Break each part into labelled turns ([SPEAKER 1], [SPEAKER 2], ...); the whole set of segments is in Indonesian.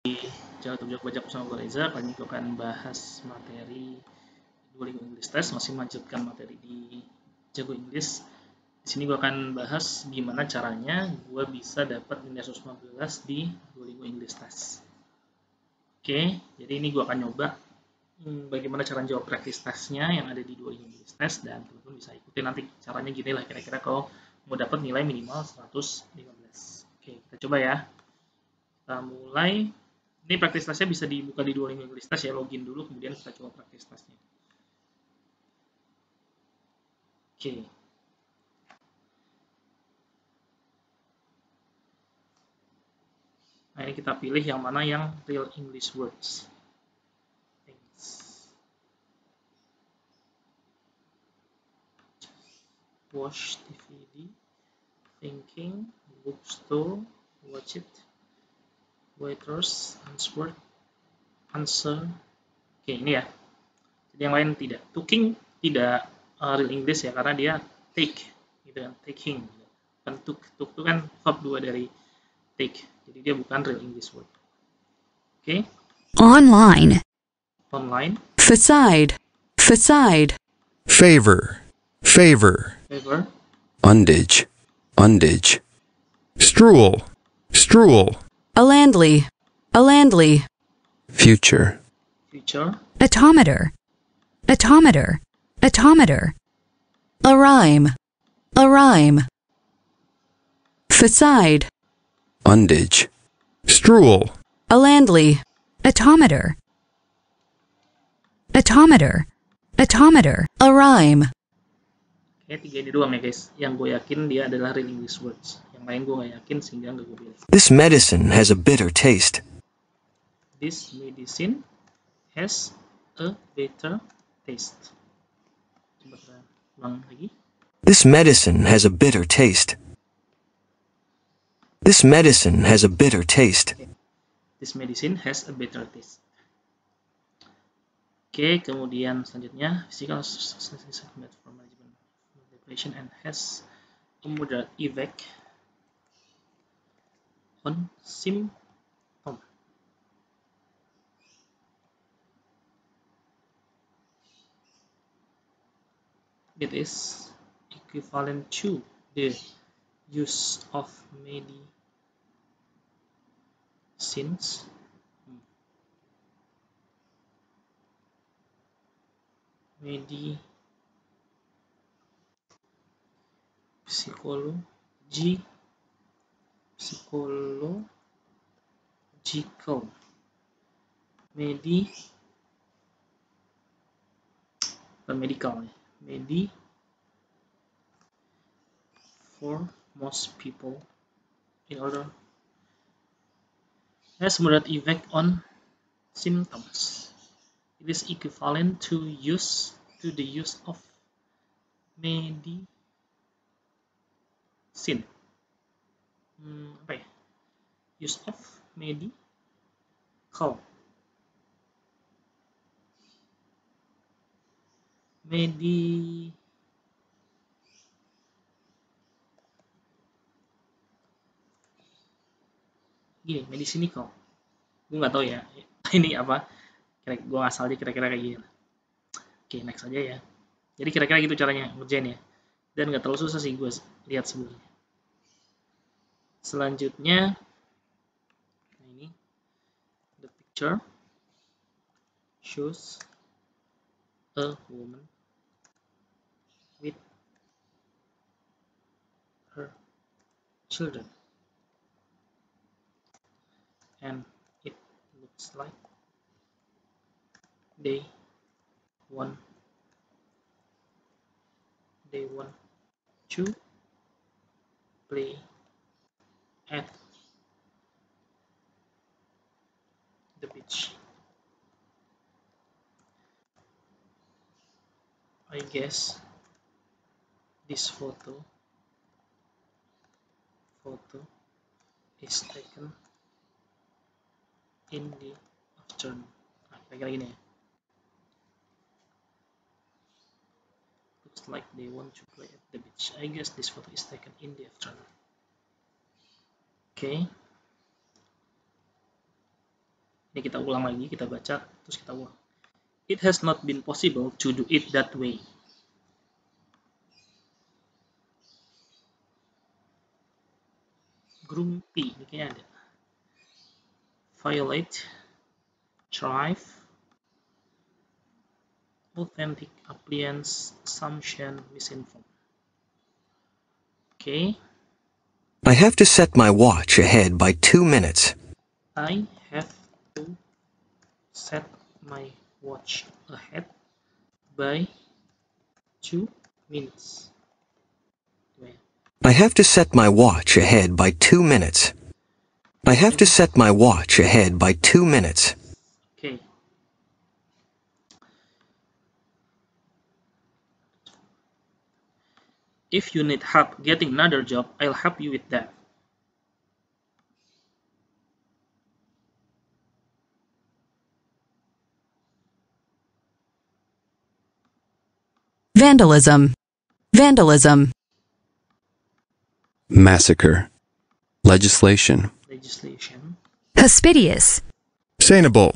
[SPEAKER 1] Channel Tujak Bajak bersama gue Reza. Kali ini gue akan bahas materi Duolingo English Test, masih melanjutkan materi di Jago Inggris. Di sini gue akan bahas gimana caranya gue bisa dapat nilai 115 di Duolingo English Test. Oke, jadi ini gue akan nyoba bagaimana cara jawab practice testnya yang ada di Duolingo English Test, dan teman-teman bisa ikuti nanti caranya gini lah kira-kira kalau mau dapat nilai minimal 115. Oke, kita coba ya. Kita mulai. Ini practice testnya bisa dibuka di Duolingo English Test ya, login dulu kemudian kita coba practice testnya. Oke. Nah, ini kita pilih yang mana yang real English words. Watch DVD, thinking, bookstore, watch it, waiters, answer. Oke, ini ya. Jadi yang lain tidak. Talking tidak real English ya, karena dia take, gitu kan, taking. Kan took itu kan verb 2 dari take. Jadi dia bukan real English word. Oke.
[SPEAKER 2] Online.
[SPEAKER 3] Facade. Favor.
[SPEAKER 1] Favor.
[SPEAKER 3] Undage. Strool.
[SPEAKER 2] A landly.
[SPEAKER 3] Future.
[SPEAKER 2] Autometer. A rhyme. Facade.
[SPEAKER 3] Undage. Strool.
[SPEAKER 2] A landly. Autometer. A rhyme.
[SPEAKER 1] Oke, 3 ini doang ya guys. Yang gue yakin dia adalah real English words. Yang lain gue gak yakin sehingga gak gue pilih.
[SPEAKER 3] This medicine has a bitter taste.
[SPEAKER 1] This medicine has a bitter taste. Coba kita ulang lagi.
[SPEAKER 3] This medicine has a bitter taste. This medicine has a bitter taste.
[SPEAKER 1] This medicine has a bitter taste. Oke, kemudian selanjutnya physical assessment for management depression and has a moderate effect on symptom. It is equivalent to the use of medicines psychological for most people in order has moderate effect on symptoms. It is equivalent to the use of medicine. Apa ya? Use of medical. Medicinical. Gue nggak tahu ya. Ini apa? Gue asal aja kira-kira kayak gini. Oke, next aja ya. Jadi kira-kira gitu caranya ngerjain ya. Dan nggak terlalu susah sih gue lihat sebelumnya. Selanjutnya, ini the picture shows a woman with her children, and it looks like they want to play at the beach. I guess this photo is taken in the afternoon. Nah, kira-kira gini ya. Looks like they want to play at the beach. I guess this photo is taken in the afternoon. Okay. Ini kita ulang lagi, kita baca terus kita ulang. It has not been possible to do it that way. Grumpy, ini kayaknya ada. Violate, thrive, authentic, appliance, assumption, misinformed. Okay.
[SPEAKER 3] I have to set my watch ahead by 2 minutes.
[SPEAKER 1] I have to set my watch ahead by 2 minutes.
[SPEAKER 3] I have to set my watch ahead by 2 minutes. I have to set my watch ahead by 2 minutes.
[SPEAKER 1] Okay. If you need help getting another job, I'll help you with that.
[SPEAKER 2] Vandalism. Vandalism.
[SPEAKER 3] Massacre. Legislation.
[SPEAKER 1] Legislation.
[SPEAKER 2] Hospitious.
[SPEAKER 4] Sanable.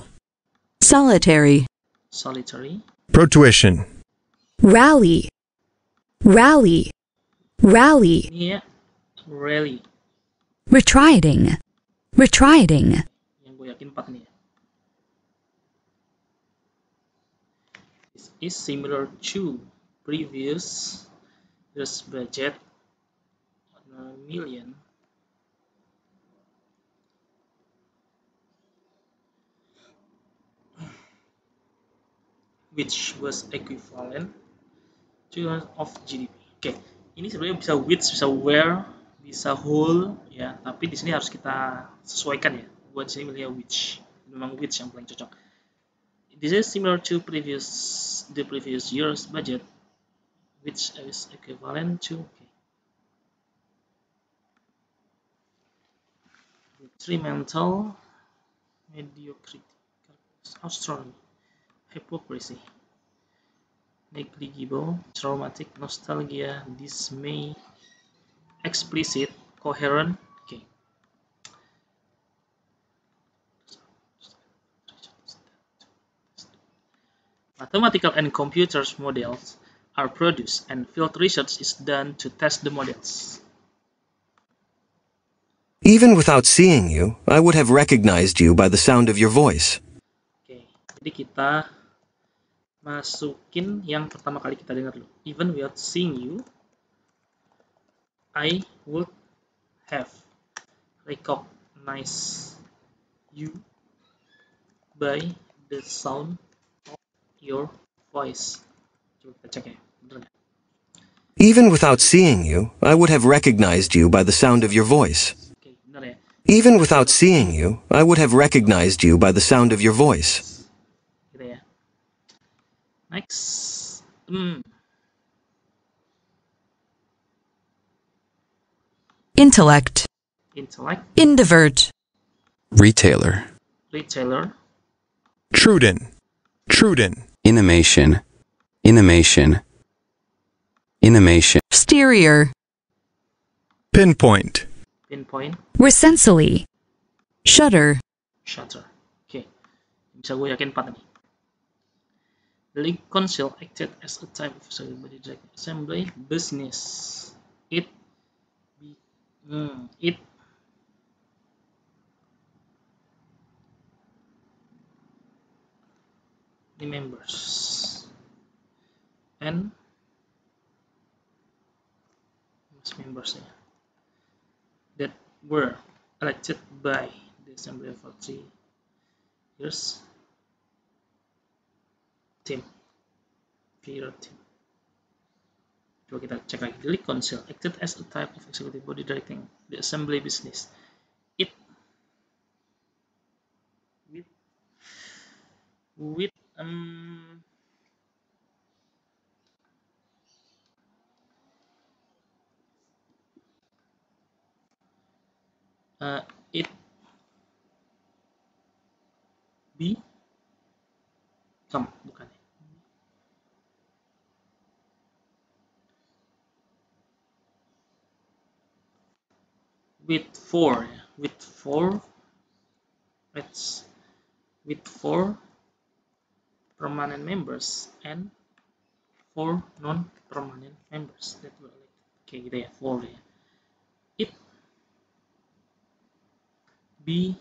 [SPEAKER 2] Solitary.
[SPEAKER 1] Solitary.
[SPEAKER 4] Protuition.
[SPEAKER 2] Rally. Rally. Rally.
[SPEAKER 1] Ini ya, rally.
[SPEAKER 2] Retreating. Retreating.
[SPEAKER 1] Yang gue yakin 4 nih ya. This is similar to previous year's budget, 1 million. Which was equivalent to of GDP. Oke, ini sebenarnya bisa which, bisa where, bisa whole ya, tapi di sini harus kita sesuaikan ya. Buat sini milih which. Memang which yang paling cocok. This is similar to the previous year's budget, which is equivalent to detrimental, mediocrity, astronomy, hypocrisy, negligible, traumatic, nostalgia, dismay, explicit, coherent. Okay. Mathematical and computers models are produced and field research is done to test the models.
[SPEAKER 3] Even without seeing you, I would have recognized you by the sound of your voice.
[SPEAKER 1] Oke, jadi kita masukin yang pertama kali kita dengar dulu. Even without seeing you, I would have recognized you by the sound of your voice. Coba kita cek ya, bener nggak?
[SPEAKER 3] Even without seeing you, I would have recognized you by the sound of your voice.
[SPEAKER 1] Oke, bener ya.
[SPEAKER 3] Even without seeing you, I would have recognized you by the sound of your voice.
[SPEAKER 1] Gitu ya. Next.
[SPEAKER 2] Intellect.
[SPEAKER 1] Intellect,
[SPEAKER 2] Indivert.
[SPEAKER 3] Retailer.
[SPEAKER 1] retailer,
[SPEAKER 4] Truden. Truden.
[SPEAKER 3] Animation. Animation. Animation.
[SPEAKER 2] Exterior.
[SPEAKER 4] Pinpoint.
[SPEAKER 1] pinpoint,
[SPEAKER 2] Recensely. Shutter.
[SPEAKER 1] shutter. Oke, bisa gue yakin 4 nih. The League Council acted as a type of body direct assembly business. It the members and members that were elected by the assembly for 3 years team. Coba kita cek lagi. The League Council acted as a type of executive body directing the assembly business. It with it become, bukan ya. With 4 let's with 4 permanent members and 4 non-permanent members that were elected. Oke, gitu ya, 4 ya. It be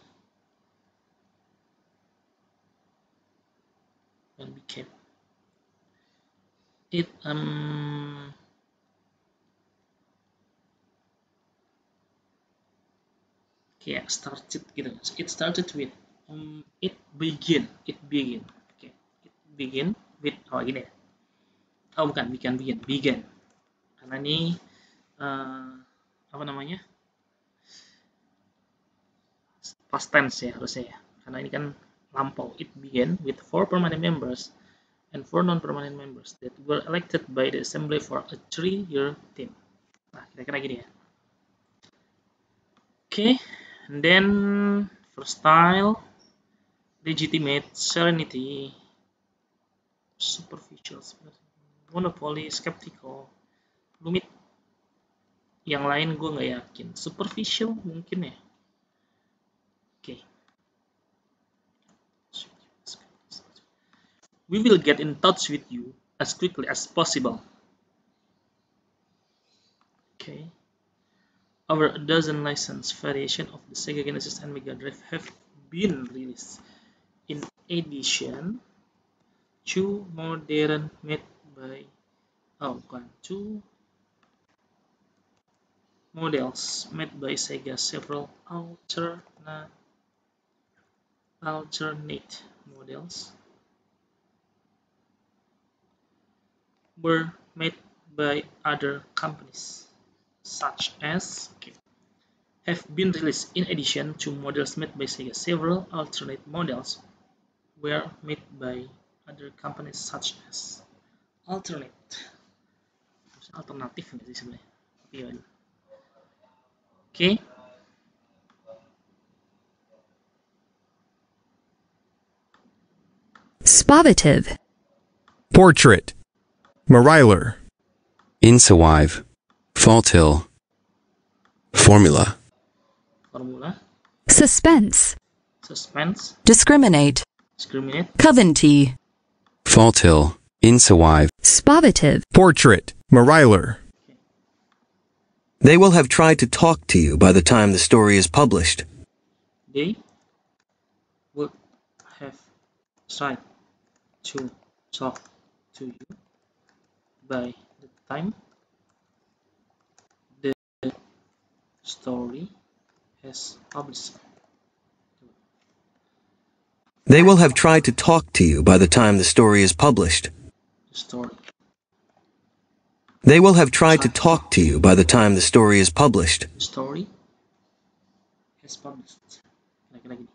[SPEAKER 1] and became. It kayak started gitu. It started with it begin. Oke, it begin with gini ya. Oh bukan, began. Karena ini apa namanya? Past tense ya harusnya ya. Karena ini kan lampau. It began with 4 permanent members and 4 non-permanent members that were elected by the assembly for a 3-year term. Nah, kira-kira gini ya. Okay, and then versatile, legitimate, serenity, superficial, monopoly, skeptical, rumit. Yang lain gue nggak yakin. Superficial mungkin ya. Okay. We will get in touch with you as quickly as possible. Okay. Over a dozen licensed variations of the Sega Genesis and Mega Drive have been released. In addition, 2 modern made by two models made by Sega, several alternate models were made by other companies, such as have been released. In addition to models made by Sega, several alternate models were made by other companies, such as alternatif nggak sih sebenarnya? Okay.
[SPEAKER 2] Spavative.
[SPEAKER 4] Portrait. Mariler.
[SPEAKER 5] Insawive. Faulthill. Formula.
[SPEAKER 2] Suspense.
[SPEAKER 1] Discriminate.
[SPEAKER 2] Coventry.
[SPEAKER 5] Faulthill. Insawive.
[SPEAKER 2] Spavative.
[SPEAKER 4] Portrait. Mariler.
[SPEAKER 3] They will have tried to talk to you by the time the story is published.
[SPEAKER 1] They would have tried to talk to you by the time the story has published.
[SPEAKER 3] They will have tried to talk to you by the time the story is published. They will have tried to talk to you by the time the story is published.
[SPEAKER 1] Story has published. Kira-kira gini.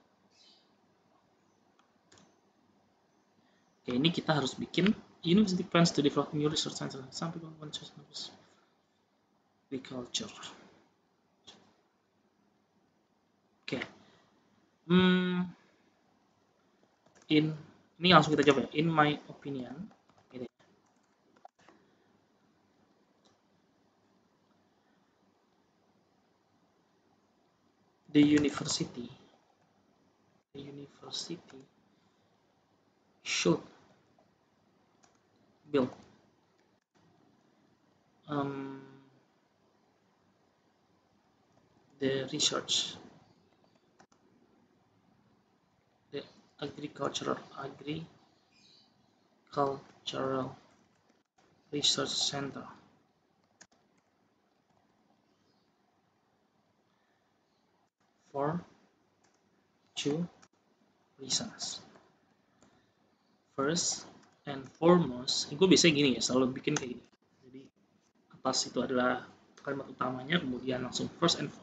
[SPEAKER 1] Oke, ini kita harus bikin university plans to develop new research center. Some people want to use agriculture. Oke. Ini langsung kita coba ya. In my opinion, gitu. The university should build the agricultural research center for 2 reasons. First and foremost, gue biasanya gini ya, selalu bikin kayak gini. Jadi atas itu adalah kalimat utamanya, kemudian langsung first and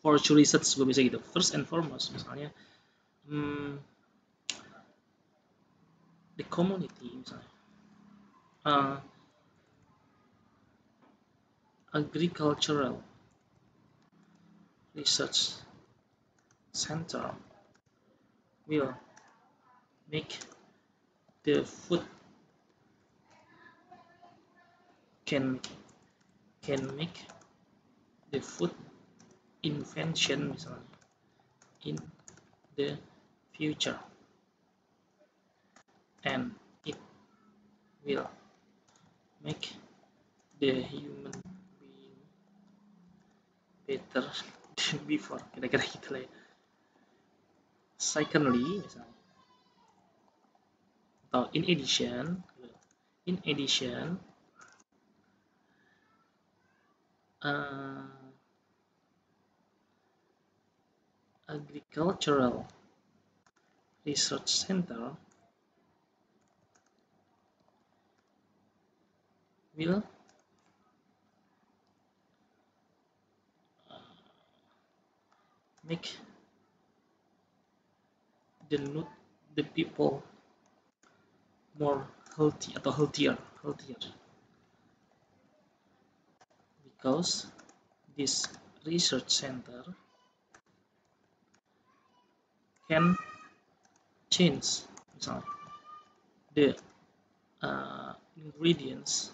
[SPEAKER 1] for 2 reasons, gue bisa gitu. First and foremost, misalnya the community, misalnya agricultural research center will make the food can make the food invention misalnya in the future and it will make the human being better than before. Kira-kira gitu lah ya. Secondly, misalnya, atau in addition, agricultural research center will make the people more healthy atau healthier because this research center can change misalnya the ingredients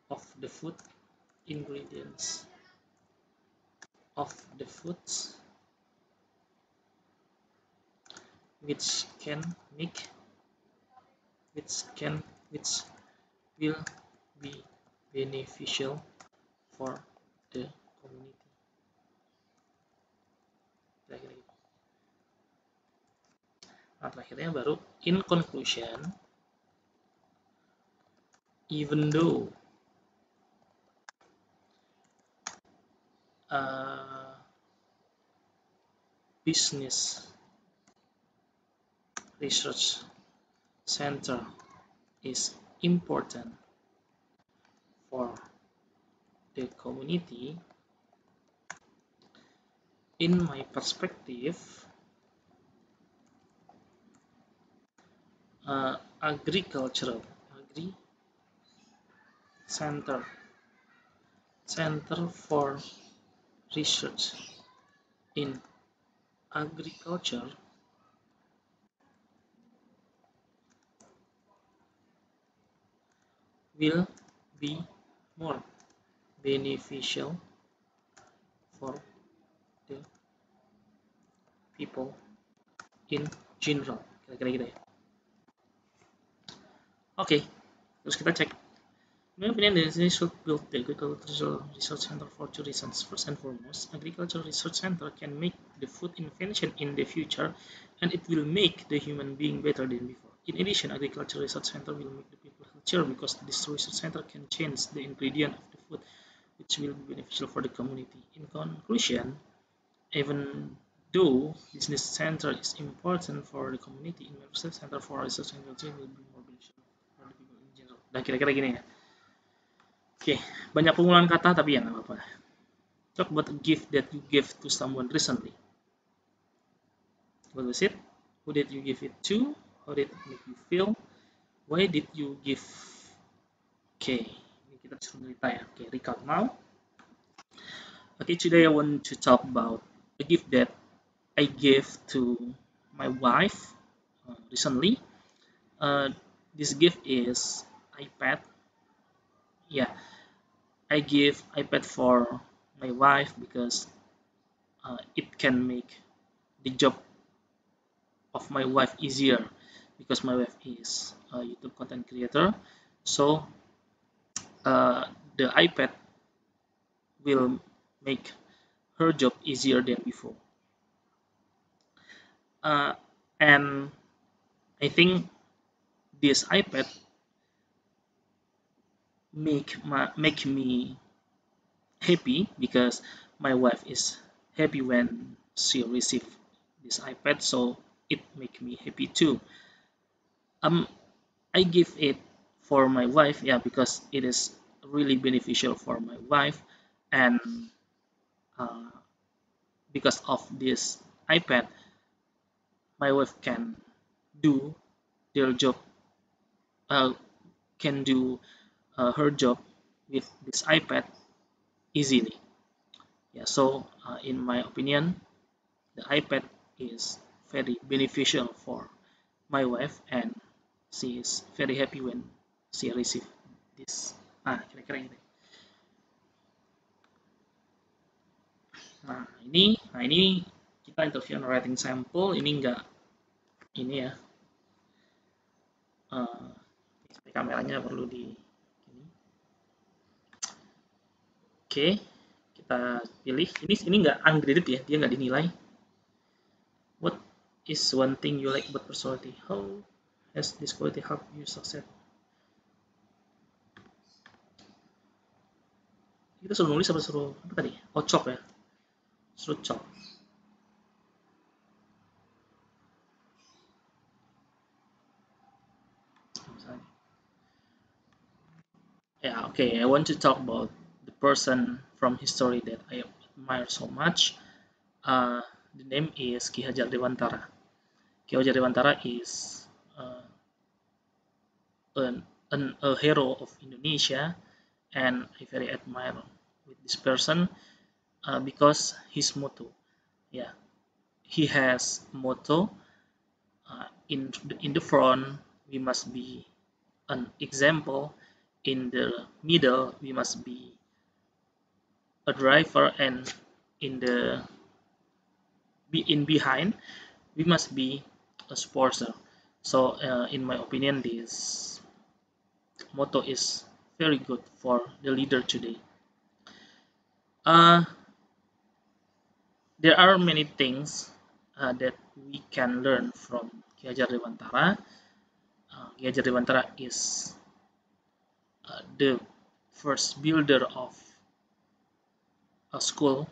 [SPEAKER 1] of the foods which will be beneficial for the community. Nah, terakhirnya baru in conclusion, even though business research center is important for the community, in my perspective, agricultural center for research in agriculture will be more beneficial for the people in general. Kira-kira gitu ya. Oke, terus kita cek. My opinion is they should build the agricultural research center for two reasons. First and foremost, agricultural research center can make the food invention in the future, and it will make the human being better than before. In addition, agricultural research center will make the people healthier because this research center can change the ingredient of the food, which will be beneficial for the community. In conclusion, even though business center is important for the community, in research center for research and agriculture will be more beneficial for the people in general. Nah, kira-kira gini ya. Oke, banyak pengulangan kata tapi ya nggak apa-apa. Talk about a gift that you gave to someone recently. What was it? Who did you give it to? How did it make you feel? Why did you give? Oke, ini kita disuruh cerita ya. Oke, recall now. Okay, today I want to talk about a gift that I gave to my wife recently. This gift is iPad. Yeah, I give iPad for my wife because it can make the job of my wife easier, because my wife is a YouTube content creator. So the iPad will make her job easier than before. And I think this iPad make me happy because my wife is happy when she received this iPad, so it make me happy too. I give it for my wife, yeah, because it is really beneficial for my wife, and because of this iPad, my wife can do their job, her job with this iPad easily. Yeah, so in my opinion, the iPad is very beneficial for my wife, and she is very happy when she receive this. Kira-kira gitu. Nah ini kita interview writing sample. Ini ini ya. Kameranya perlu di ini. Oke, kita pilih. Ini nggak ungraded ya, dia nggak dinilai. What is one thing you like about personality? How has this quality helped you succeed? Kita suruh nulis apa suruh apa tadi? Oh, chop ya. Suruh chop. Yeah, okay. I want to talk about the person from history that I admire so much. The name is Ki Hajar Dewantara. Ki Hajar Dewantara is a hero of Indonesia, and I very admire with this person because his motto, yeah, he has motto in the front we must be an example, in the middle we must be a driver, and in behind we must be a supporter. So in my opinion, this motto is very good for the leader today. There are many things that we can learn from Ki Hajar Dewantara. Ki Hajar Dewantara is the first builder of a school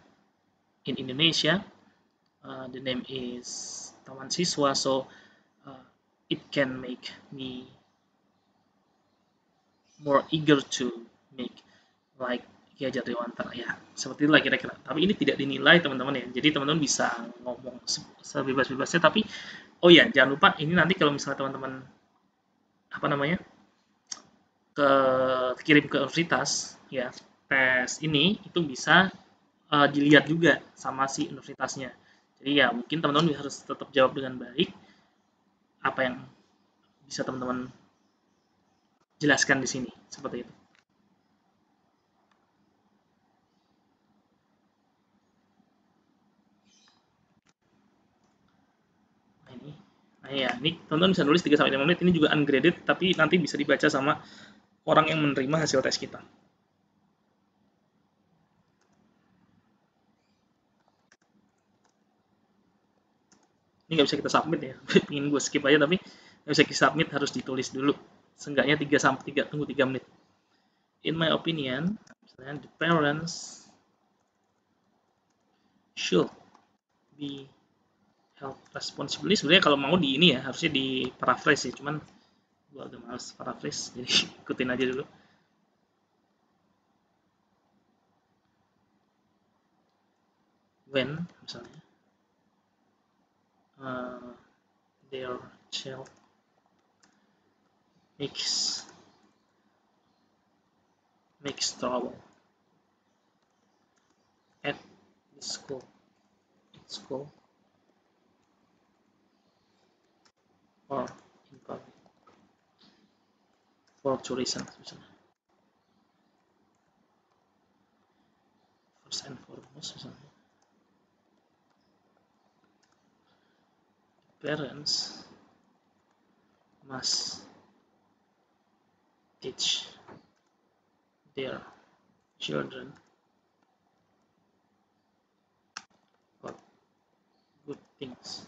[SPEAKER 1] in Indonesia. The name is Taman Siswa, so it can make me more eager to make like Ki Hajar Dewantara ya, seperti itulah kira-kira. Tapi ini tidak dinilai teman-teman ya, jadi teman-teman bisa ngomong sebebas-bebasnya. Tapi oh ya, jangan lupa ini nanti kalau misalnya teman-teman apa namanya kirim ke universitas ya, tes ini itu bisa dilihat juga sama si universitasnya. Jadi ya mungkin teman-teman harus tetap jawab dengan baik apa yang bisa teman-teman jelaskan di sini, seperti itu. Nah ya, ini teman-teman bisa nulis 3-5 menit, ini juga ungraded, tapi nanti bisa dibaca sama orang yang menerima hasil tes kita. Ini nggak bisa kita submit ya, ingin gue skip aja, tapi nggak bisa kita submit, harus ditulis dulu. Seenggaknya 3 tunggu 3 menit. In my opinion, the parents should be held responsibly. Sebenarnya kalau mau di ini ya, harusnya di paraphrase ya, cuman gue udah males paraphrase, jadi ikutin aja dulu. When misalnya their child makes trouble at the school, or in public for 2 reasons misalnya. First and foremost misalnya, parents must teach their children about good things.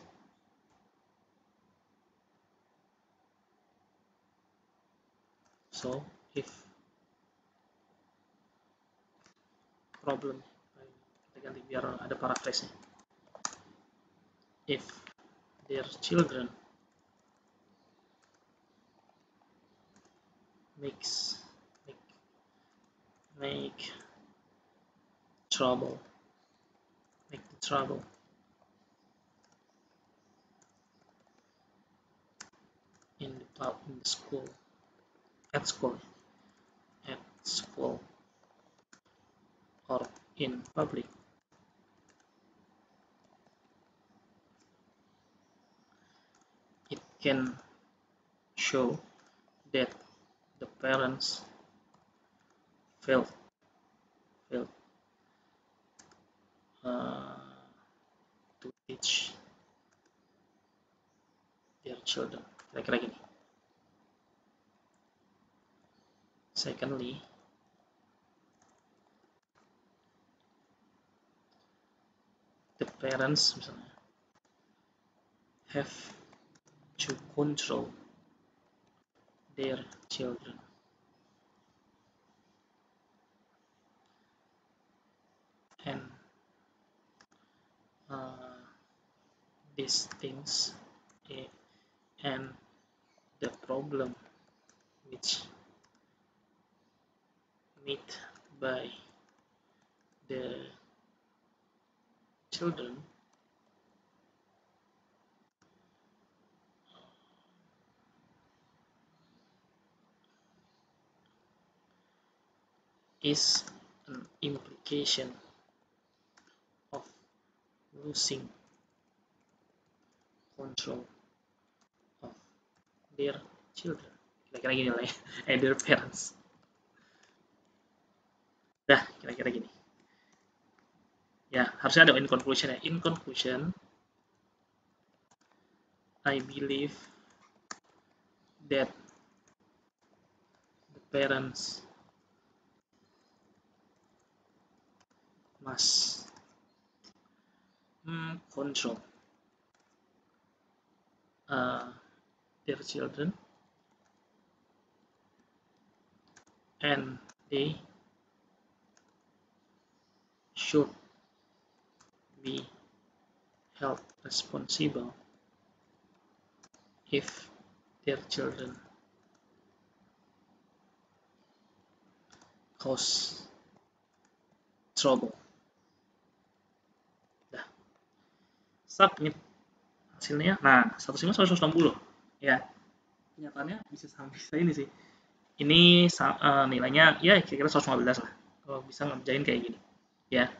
[SPEAKER 1] So if problem, kita ganti biar ada paraphrase-nya. If their children make trouble, in the school, at school, or in public, it can show that the parents failed to teach their children. Kira-kira gini. Secondly, the parents misalnya have to control their children. And these things and the problem which met by the children is an implication of losing control of their children. Kira-kira gini lah ya, their parents. Dah, kira-kira gini. Ya, harusnya ada in conclusion ya. In conclusion, I believe that the parents must control their children, and they should be held responsible if their children cause trouble. Dah. Submit hasilnya. Nah, 160 ya. Kenyataannya bisa sampai ini sih. Ini nilainya ya kira-kira 115 lah. Kalau bisa ngerjain kayak gini. Ya.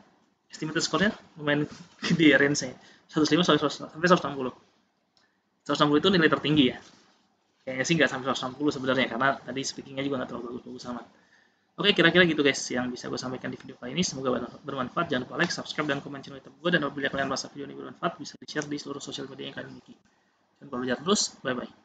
[SPEAKER 1] Estimated score-nya lumayan di range-nya. 105 sampai 160. 160 itu nilai tertinggi ya. Kayaknya sih nggak sampai 160 sebenarnya karena tadi speaking-nya juga nggak terlalu bagus-bagus amat. Oke, kira-kira gitu guys yang bisa gue sampaikan di video kali ini. Semoga bermanfaat. Jangan lupa like, subscribe, dan komen channel YouTube gue. Dan apabila kalian merasa video ini bermanfaat, bisa di-share di seluruh sosial media yang kalian miliki. Dan kalau belajar terus, bye-bye.